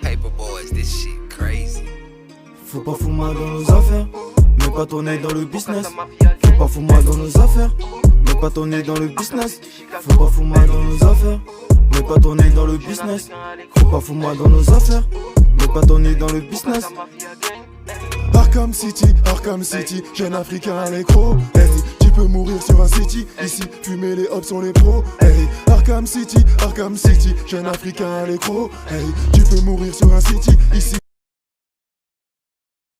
Paperboys, this shit crazy. Faut pas foutre mal dans nos affaires, mais pas ton nez dans le business. Faut pas foutre mal dans nos affaires, mais pas ton nez dans le business. Faut pas foutre mal dans nos affaires, mais pas ton nez dans le business. Faut pas foutre mal dans nos affaires, mais pas ton nez dans le business. Arkham City, jeune africain à l'écro. Hey, tu peux mourir sur un city, ici fumer les hops sont les pros. Hey, Arkham City, jeune africain à l'écro. Hey, tu peux mourir sur un city, ici